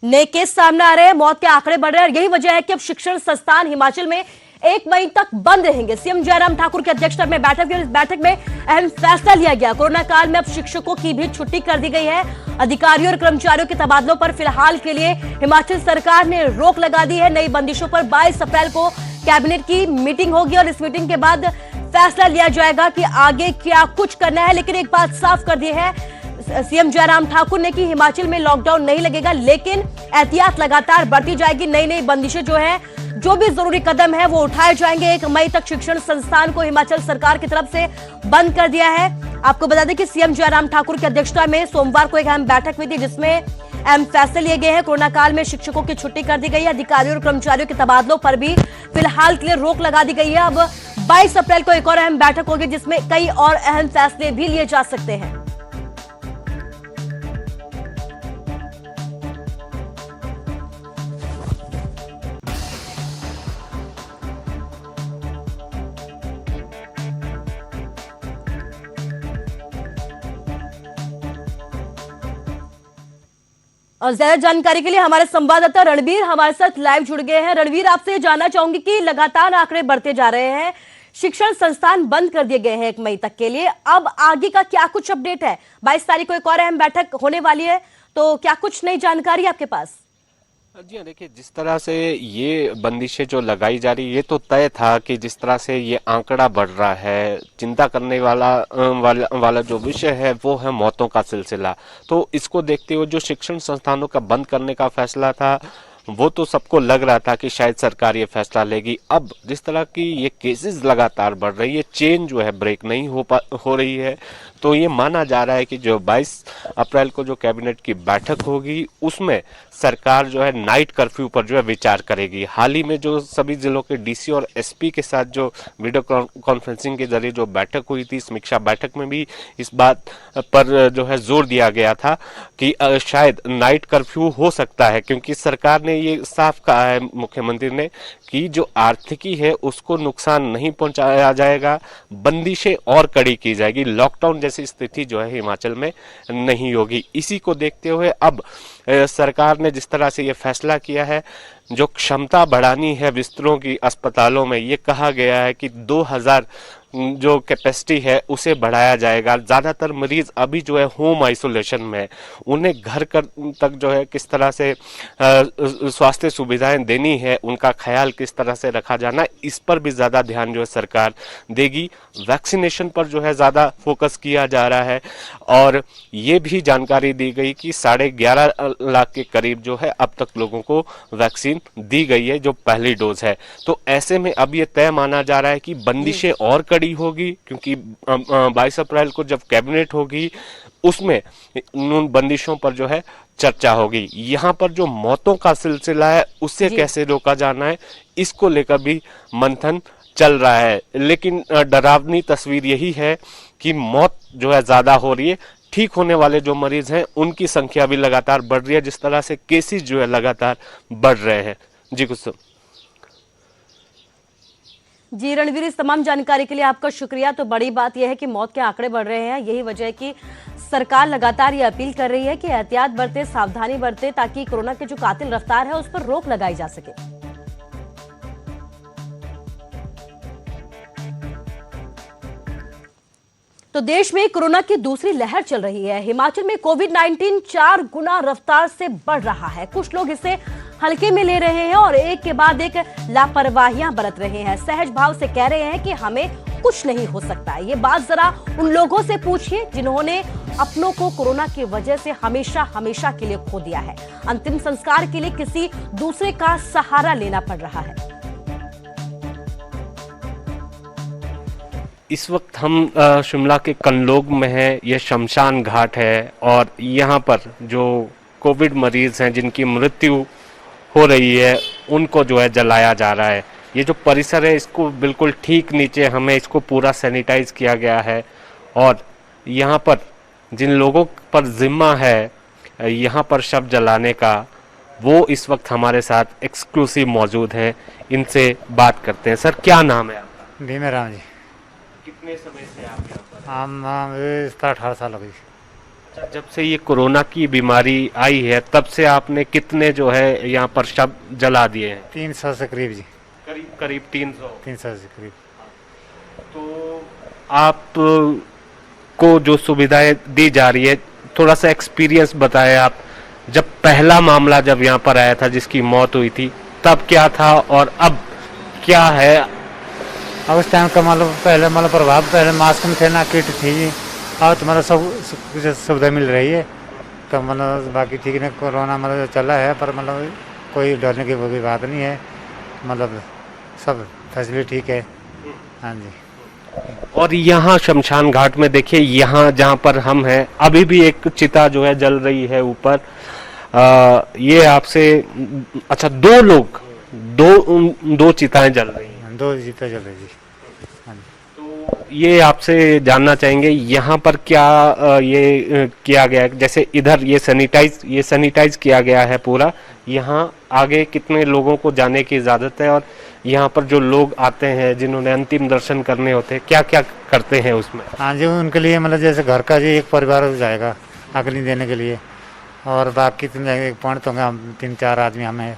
नए केस सामने आ रहे हैं, मौत के आंकड़े बढ़ रहे हैं और यही वजह है कि अब शिक्षण संस्थान हिमाचल में 1 मई तक बंद रहेंगे। सीएम जयराम ठाकुर की अध्यक्षता में बैठक हुई। इस बैठक में अहम फैसला लिया गया। कोरोना काल में अब शिक्षकों की भी छुट्टी कर दी गई है। अधिकारियों और कर्मचारियों के तबादलों पर फिलहाल के लिए हिमाचल सरकार ने रोक लगा दी है। नई बंदिशों पर 22 अप्रैल को कैबिनेट की मीटिंग होगी और इस मीटिंग के बाद फैसला लिया जाएगा कि आगे क्या कुछ करना है। लेकिन एक बात साफ कर दी है सीएम जयराम ठाकुर ने कि हिमाचल में लॉकडाउन नहीं लगेगा, लेकिन एहतियात लगातार बढ़ती जाएगी। नई नई बंदिशें जो है, जो भी जरूरी कदम है वो उठाए जाएंगे। 1 मई तक शिक्षण संस्थान को हिमाचल सरकार की तरफ से बंद कर दिया है। आपको बता दें कि सीएम जयराम ठाकुर की अध्यक्षता में सोमवार को एक अहम बैठक हुई थी, जिसमें अहम फैसले लिए गए हैं। कोरोना काल में शिक्षकों की छुट्टी कर दी गई है। अधिकारियों और कर्मचारियों के तबादलों पर भी फिलहाल के लिए रोक लगा दी गई है। अब 22 अप्रैल को एक और अहम बैठक होगी, जिसमें कई और अहम फैसले भी लिए जा सकते हैं। और ज्यादा जानकारी के लिए हमारे संवाददाता रणवीर हमारे साथ लाइव जुड़ गए हैं। रणवीर, आपसे जानना चाहूंगी कि लगातार आंकड़े बढ़ते जा रहे हैं, शिक्षण संस्थान बंद कर दिए गए हैं 1 मई तक के लिए। अब आगे का क्या कुछ अपडेट है? 22 तारीख को एक और अहम बैठक होने वाली है, तो क्या कुछ नई जानकारी आपके पास? जी हाँ, देखिए जिस तरह से ये बंदिशें जो लगाई जा रही, ये तो तय था कि जिस तरह से ये आंकड़ा बढ़ रहा है, चिंता करने वाला जो विषय है वो है मौतों का सिलसिला। तो इसको देखते हुए जो शिक्षण संस्थानों का बंद करने का फैसला था, वो तो सबको लग रहा था कि शायद सरकार ये फैसला लेगी। अब जिस तरह की ये केसेस लगातार बढ़ रही है, चेन जो है ब्रेक नहीं हो रही है, तो ये माना जा रहा है कि जो 22 अप्रैल को जो कैबिनेट की बैठक होगी, उसमें सरकार जो है नाइट कर्फ्यू पर जो है विचार करेगी। हाल ही में जो सभी जिलों के डीसी और एसपी के साथ जो वीडियो कॉन्फ्रेंसिंग के जरिए जो बैठक हुई थी, समीक्षा बैठक में भी इस बात पर जो है जोर दिया गया था कि शायद नाइट कर्फ्यू हो सकता है, क्योंकि सरकार ने ये साफ कहा है, मुख्यमंत्री ने, कि जो आर्थिकी है उसको नुकसान नहीं पहुंचाया जाएगा, बंदिशें और कड़ी की जाएगी, लॉकडाउन जैसी स्थिति जो है हिमाचल में नहीं होगी। इसी को देखते हुए अब सरकार ने जिस तरह से ये फैसला किया है, जो क्षमता बढ़ानी है बिस्तरों की अस्पतालों में, ये कहा गया है कि 2000 जो कैपेसिटी है उसे बढ़ाया जाएगा। ज्यादातर मरीज अभी जो है होम आइसोलेशन में, उन्हें घर तक जो है किस तरह से स्वास्थ्य सुविधाएं देनी है, उनका ख्याल किस तरह से रखा जाना, इस पर भी ज्यादा ध्यान जो है सरकार देगी। वैक्सीनेशन पर जो है ज्यादा फोकस किया जा रहा है और ये भी जानकारी दी गई कि 11.5 लाख के करीब जो है अब तक लोगों को वैक्सीन दी गई है, जो पहली डोज है। तो ऐसे में अब ये तय माना जा रहा है कि बंदिशें और कड़ी होगी, क्योंकि 22 अप्रैल को जब कैबिनेट होगी उसमें उन बंदिशों पर जो है चर्चा होगी। यहाँ पर जो मौतों का सिलसिला है उसे कैसे रोका जाना है, इसको लेकर भी मंथन चल रहा है। लेकिन डरावनी तस्वीर यही है कि मौत जो है ज्यादा हो रही है, ठीक होने वाले जो मरीज हैं उनकी संख्या भी लगातार बढ़ रही है, जिस तरह से केसेस जो है लगातार बढ़ रहे हैं। जी कुछ जी रणवीर, इस तमाम जानकारी के लिए आपका शुक्रिया। तो बड़ी बात यह है कि मौत के आंकड़े बढ़ रहे हैं, यही वजह है कि सरकार लगातार ये अपील कर रही है कि एहतियात बरते, सावधानी बरते, ताकि कोरोना की जो कातिल रफ्तार है उस पर रोक लगाई जा सके। तो देश में कोरोना की दूसरी लहर चल रही है। हिमाचल में कोविड-19 4 गुना रफ्तार से बढ़ रहा है। कुछ लोग इसे हल्के में ले रहे हैं और एक के बाद एक लापरवाहियां बरत रहे हैं। सहज भाव से कह रहे हैं कि हमें कुछ नहीं हो सकता। ये बात जरा उन लोगों से पूछिए जिन्होंने अपनों को कोरोना की वजह से हमेशा हमेशा के लिए खो दिया है। अंतिम संस्कार के लिए किसी दूसरे का सहारा लेना पड़ रहा है। इस वक्त हम शिमला के कनलोग में हैं। यह शमशान घाट है और यहाँ पर जो कोविड मरीज हैं जिनकी मृत्यु हो रही है, उनको जो है जलाया जा रहा है। ये जो परिसर है, इसको बिल्कुल ठीक नीचे हमें इसको पूरा सैनिटाइज किया गया है और यहाँ पर जिन लोगों पर जिम्मा है यहाँ पर शव जलाने का, वो इस वक्त हमारे साथ एक्सक्लूसिव मौजूद हैं। इनसे बात करते हैं। सर, क्या नाम है आपका? भीमे राम जी। कितने समय से आप यहाँ पर? हम 17-18 साल हो गई। जब से ये कोरोना की बीमारी आई है तब से आपने कितने जो है यहाँ पर शव जला दिए हैं? 300 से करीब जी, करीब करीब 300। 300 से करीब। तो आप को जो सुविधाएं दी जा रही है, थोड़ा सा एक्सपीरियंस बताएं आप। जब पहला मामला जब यहाँ पर आया था जिसकी मौत हुई थी तब क्या था और अब क्या है? अब उस टाइम का मतलब पहले मतलब प्रभाव, पहले मास्क में थे ना, किट थी, और तो मतलब सब कुछ सुविधा मिल रही है। तो मतलब बाकी ठीक है, कोरोना मतलब चला है पर मतलब कोई डरने की वो भी बात नहीं है, मतलब सब फैसिलिटी ठीक है। हाँ जी। और यहाँ शमशान घाट में देखिए, यहाँ जहाँ पर हम हैं अभी भी एक चिता जो है जल रही है ऊपर। ये आपसे अच्छा, दो चिताएं जल रही हैं। 2 जीता चल रही जी। हाँ जी। तो ये आपसे जानना चाहेंगे यहाँ पर क्या किया गया है? जैसे इधर ये सैनिटाइज किया गया है पूरा, यहाँ आगे कितने लोगों को जाने की इजाजत है और यहाँ पर जो लोग आते हैं जिन्होंने अंतिम दर्शन करने होते हैं, क्या क्या करते हैं उसमें? हाँ जी, उनके लिए मतलब जैसे घर का जी एक परिवार हो जाएगा अग्नि देने के लिए, और बाकी तुम एक पॉइंट तो हम 3-4 आदमी हमें,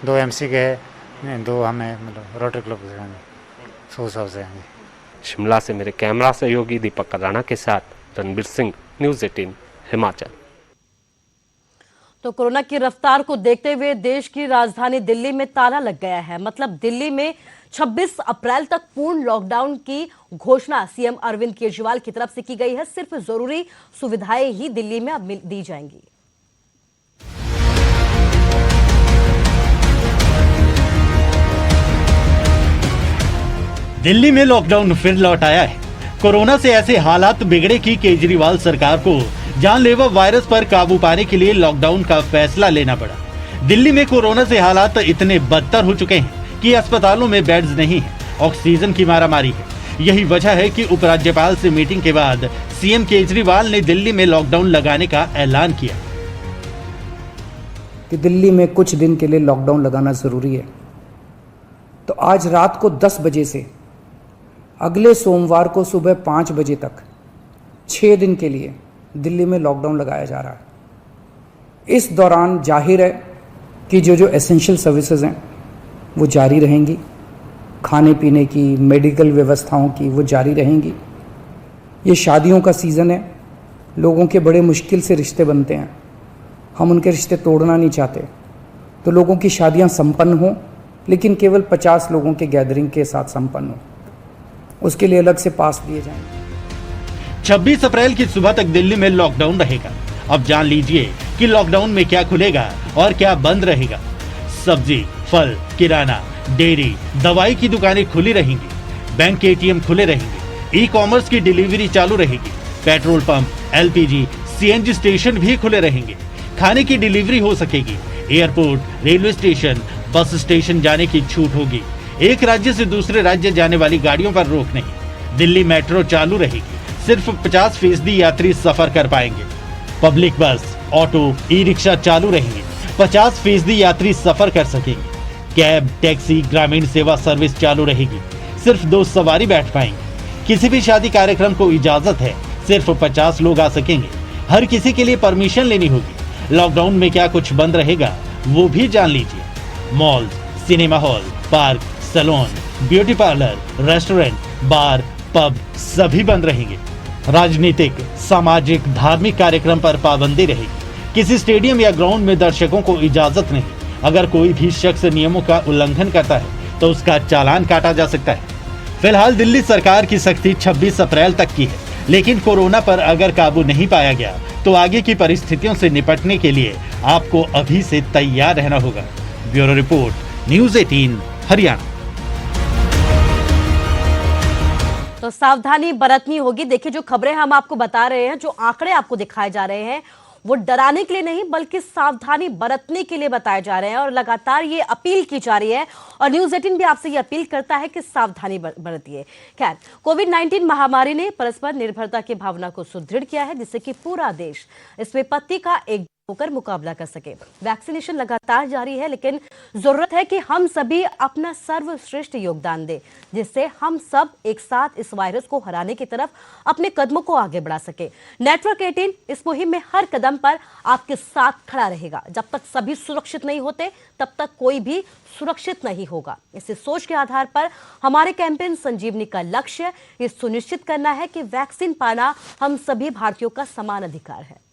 2 MC के हैं, 2 हमें मतलब रोटरी क्लब से हैं, 100 से हैं जी। शिमला से मेरे कैमरा सहयोगी दीपक राणा के साथ रणबीर सिंह, न्यूज़ 18 हिमाचल। तो कोरोना की रफ्तार को देखते हुए देश की राजधानी दिल्ली में ताला लग गया है। मतलब दिल्ली में 26 अप्रैल तक पूर्ण लॉकडाउन की घोषणा सीएम अरविंद केजरीवाल की तरफ से की गई है। सिर्फ जरूरी सुविधाएं ही दिल्ली में अब दी जाएंगी। दिल्ली में लॉकडाउन फिर लौट आया है। कोरोना से ऐसे हालात बिगड़े कि केजरीवाल सरकार को जानलेवा वायरस पर काबू पाने के लिए लॉकडाउन का फैसला लेना पड़ा। दिल्ली में कोरोना से हालात इतने बदतर हो चुके हैं कि अस्पतालों में बेड्स नहीं है, ऑक्सीजन की मारामारी है। यही वजह है कि उपराज्यपाल से मीटिंग के बाद सीएम केजरीवाल ने दिल्ली में लॉकडाउन लगाने का ऐलान किया कि दिल्ली में कुछ दिन के लिए लॉकडाउन लगाना जरूरी है। तो आज रात को 10 बजे से अगले सोमवार को सुबह 5 बजे तक 6 दिन के लिए दिल्ली में लॉकडाउन लगाया जा रहा है। इस दौरान जाहिर है कि जो एसेंशियल सर्विसेज हैं वो जारी रहेंगी, खाने पीने की, मेडिकल व्यवस्थाओं की वो जारी रहेंगी। ये शादियों का सीज़न है, लोगों के बड़े मुश्किल से रिश्ते बनते हैं, हम उनके रिश्ते तोड़ना नहीं चाहते। तो लोगों की शादियां संपन्न हों, लेकिन केवल 50 लोगों के गैदरिंग के साथ संपन्न हो, उसके लिए अलग से पास दिए जाएंगे। 26 अप्रैल की सुबह तक दिल्ली में लॉकडाउन रहेगा। अब जान लीजिए कि लॉकडाउन में क्या खुलेगा और क्या बंद रहेगा। सब्जी, फल, किराना, डेयरी, दवाई की दुकानें खुली रहेंगी, बैंक के ATM खुले रहेंगे, ई-कॉमर्स की डिलीवरी चालू रहेगी, petrol pump, LPG, CNG station भी खुले रहेंगे, खाने की डिलीवरी हो सकेगी, airport, railway station, bus station जाने की छूट होगी, एक राज्य से दूसरे राज्य जाने वाली गाड़ियों पर रोक नहीं। दिल्ली मेट्रो चालू रहेगी, सिर्फ 50% यात्री सफर कर पाएंगे। पब्लिक बस, ऑटो, ई-रिक्शा चालू रहेंगे, 50% यात्री सफर कर सकेंगे। कैब, टैक्सी, ग्रामीण सेवा सर्विस चालू रहेगी, सिर्फ 2 सवारी बैठ पाएंगे। किसी भी शादी कार्यक्रम को इजाजत है, सिर्फ 50 लोग आ सकेंगे। हर किसी के लिए परमिशन लेनी होगी। लॉकडाउन में क्या कुछ बंद रहेगा वो भी जान लीजिए। Mall, cinema hall, park, salon, beauty parlour, restaurant, bar, pub सभी बंद रहेंगे। राजनीतिक, सामाजिक, धार्मिक कार्यक्रम पर पाबंदी रहेगी। किसी स्टेडियम या ग्राउंड में दर्शकों को इजाजत नहीं। अगर कोई भी शख्स नियमों का उल्लंघन करता है तो उसका चालान काटा जा सकता है। फिलहाल दिल्ली सरकार की सख्ती 26 अप्रैल तक की है, लेकिन कोरोना पर अगर काबू नहीं पाया गया तो आगे की परिस्थितियों से निपटने के लिए आपको अभी से तैयार रहना होगा। Bureau report, news 18 Haryana. तो सावधानी बरतनी होगी। देखिए, जो खबरें हम आपको बता रहे हैं, जो आंकड़े आपको दिखाए जा रहे हैं, वो डराने के लिए नहीं बल्कि सावधानी बरतने के लिए बताए जा रहे हैं और लगातार ये अपील की जा रही है। और न्यूज़ 18 भी आपसे ये अपील करता है कि सावधानी बरतिए। खैर, कोविड-19 महामारी ने परस्पर निर्भरता की भावना को सुदृढ़ किया है, जिससे कि पूरा देश इस विपत्ति का एक होकर मुकाबला कर सके। वैक्सीनेशन लगातार जारी है, लेकिन जरूरत है कि हम सभी अपना सर्वश्रेष्ठ योगदान दें, जिससे हम सब एक साथ इस वायरस को हराने की तरफ अपने कदमों को आगे बढ़ा सके। नेटवर्क 18 इस मुहिम में हर कदम पर आपके साथ खड़ा रहेगा। जब तक सभी सुरक्षित नहीं होते, तब तक कोई भी सुरक्षित नहीं होगा। इसी सोच के आधार पर हमारे कैंपेन संजीवनी का लक्ष्य ये सुनिश्चित करना है कि वैक्सीन पाना हम सभी भारतीयों का समान अधिकार है।